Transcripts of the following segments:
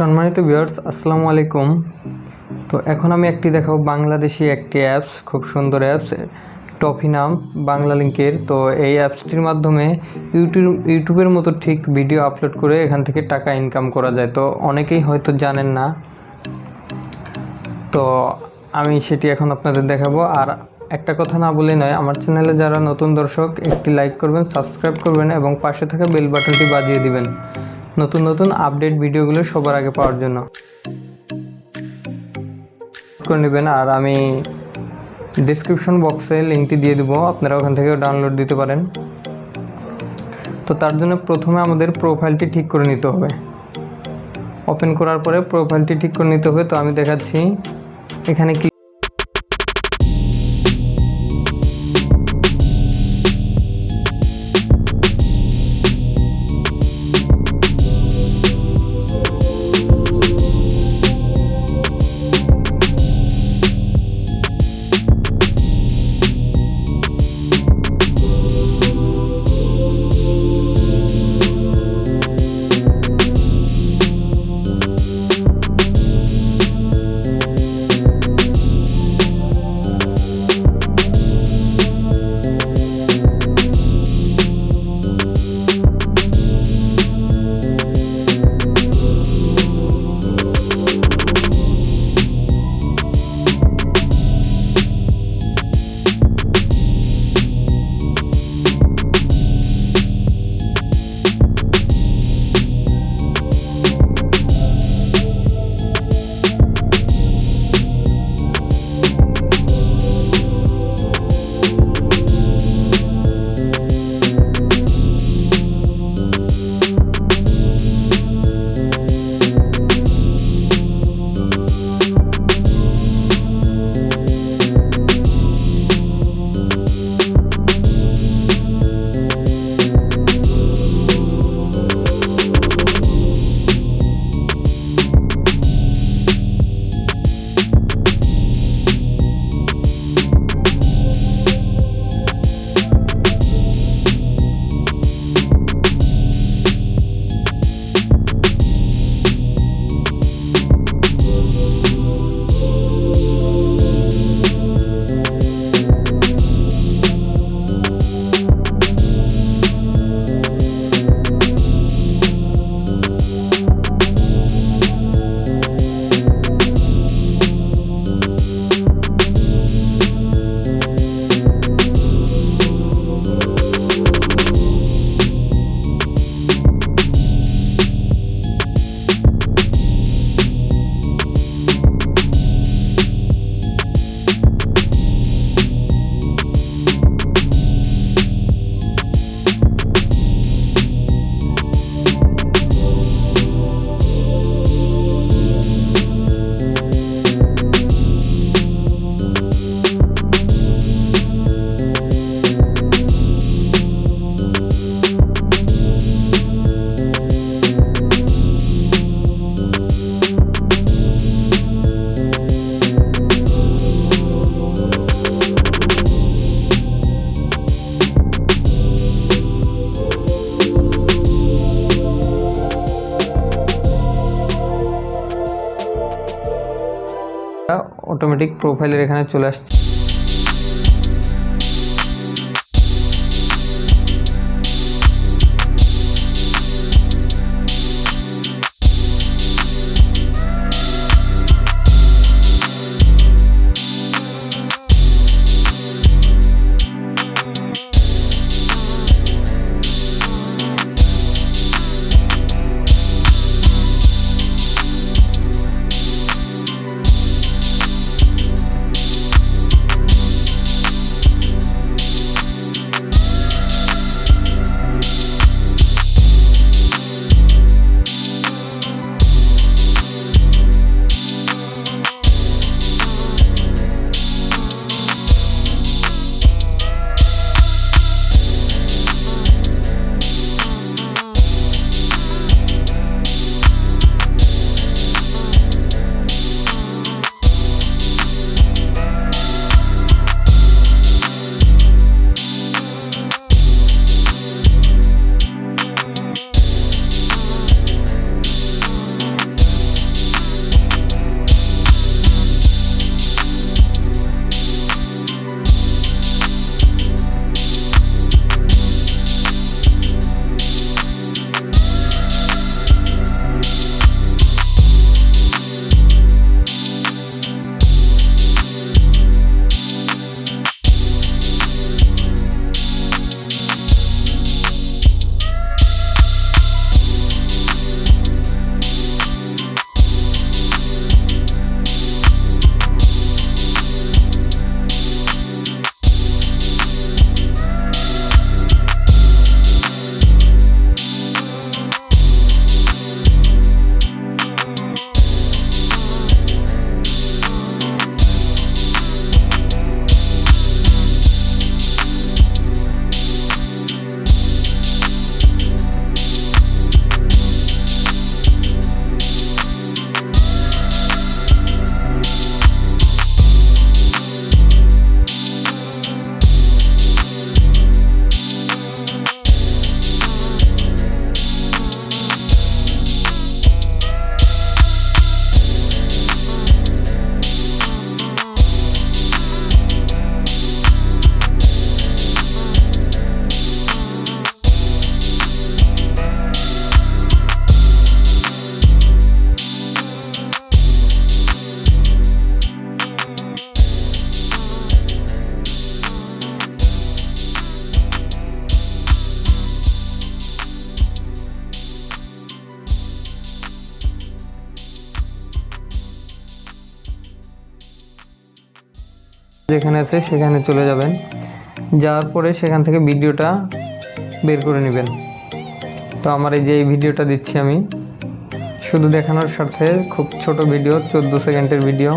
সম্মানিত ভিউয়ার্স, আসসালামু আলাইকুম। তো এখন আমি একটি দেখাবো বাংলাদেশি একটি অ্যাপস, খুব সুন্দর অ্যাপস, টফি নাম, বাংলা লিঙ্কের। তো এই অ্যাপসটির মাধ্যমে ইউটিউবের মতো ঠিক ভিডিও আপলোড করে এখান থেকে টাকা ইনকাম করা যায়। তো অনেকেই হয়তো জানেন না, তো আমি সেটি এখন আপনাদের দেখাবো। আর একটা কথা না বলে নয়, আমার চ্যানেলে যারা নতুন দর্শক একটি লাইক করবেন, সাবস্ক্রাইব করবেন এবং পাশে থাকা বেল বাটনটি বাজিয়ে দিবেন নতুন নতুন আপডেট ভিডিওগুলো সবার আগে পাওয়ার জন্য করে নেবেন। আর আমি ডেসক্রিপশন বক্সে লিঙ্কটি দিয়ে দেবো, আপনারা ওখান থেকে ডাউনলোড দিতে পারেন। তো তার জন্য প্রথমে আমাদের প্রোফাইলটি ঠিক করে নিতে হবে। ওপেন করার পরে প্রোফাইলটি ঠিক করে নিতে হবে। তো আমি দেখাচ্ছি, এখানে কি অটোমেটিক প্রোফাইলের এখানে চলে আসছে। যেখানে আছে সেখানে চলে যাবেন, যাওয়ার পরে সেখান থেকে ভিডিওটা বের করে নেবেন। তো আমার এই যে এই ভিডিওটা দিচ্ছি আমি শুধু দেখানোর স্বার্থে, খুব ছোট ভিডিও, 14 সেকেন্ডের ভিডিও।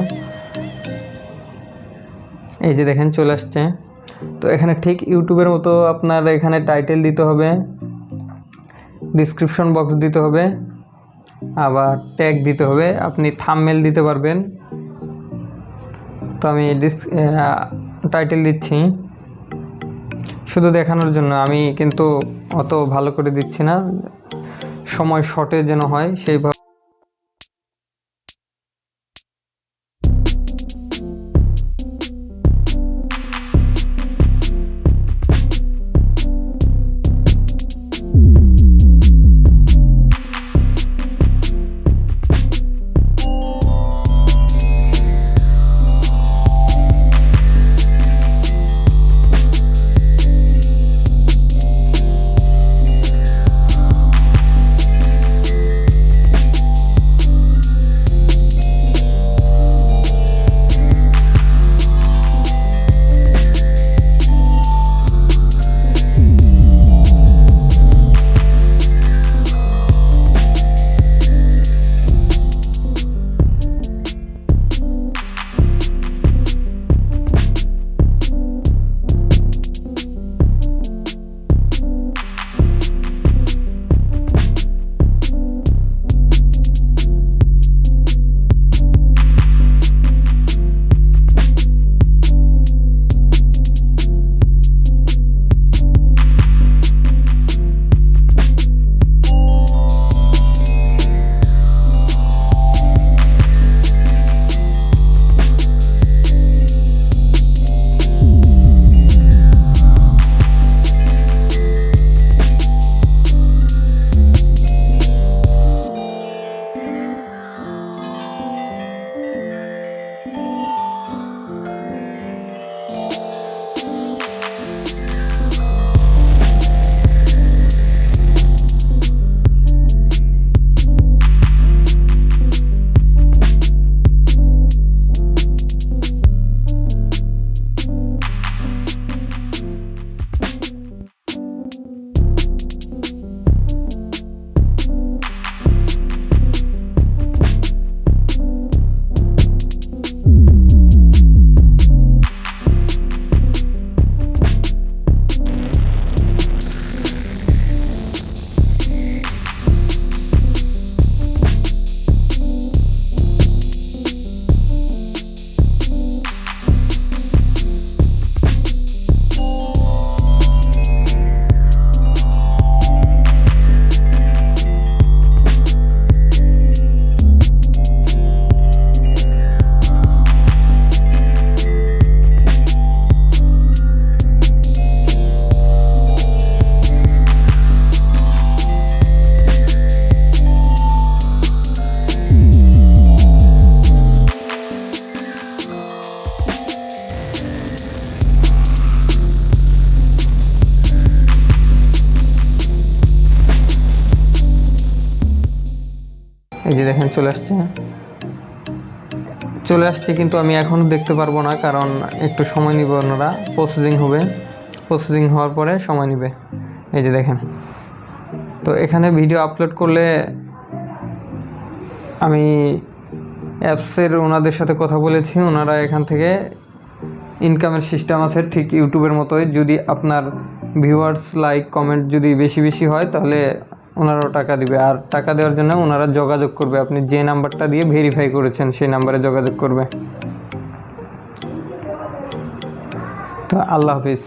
এই যে দেখেন চলে আসছে। তো এখানে ঠিক ইউটিউবের মতো আপনার এখানে টাইটেল দিতে হবে, ডিসক্রিপশন বক্স দিতে হবে, আবার ট্যাগ দিতে হবে, আপনি থাম্বনেল দিতে পারবেন। তো আমি টাইটেল দিচ্ছি শুধু দেখানোর জন্য, আমি কিন্তু অত ভালো করে দিচ্ছি না, সময় শর্টে যেন হয় সেইভাবে। এই যে দেখেন চলে আসছে, কিন্তু আমি এখনও দেখতে পারবো না, কারণ একটু সময় নিবে, ওনারা প্রসেসিং হবে, প্রসেসিং হওয়ার পরে সময় নেবে। এই যে দেখেন, তো এখানে ভিডিও আপলোড করলে আমি অ্যাপসের ওনাদের সাথে কথা বলেছি, ওনারা এখান থেকে ইনকামের সিস্টেম আছে ঠিক ইউটিউবের মতোই। যদি আপনার ভিউয়ার্স, লাইক, কমেন্ট যদি বেশি বেশি হয় তাহলে ওনারাও টাকা দিবে, আর টাকা দেওয়ার জন্য ওনারা যোগাযোগ করবে, আপনি যে নাম্বারটা দিয়ে ভেরিফাই করেছেন সেই নাম্বারে যোগাযোগ করবে। তো আল্লাহ হাফিজ।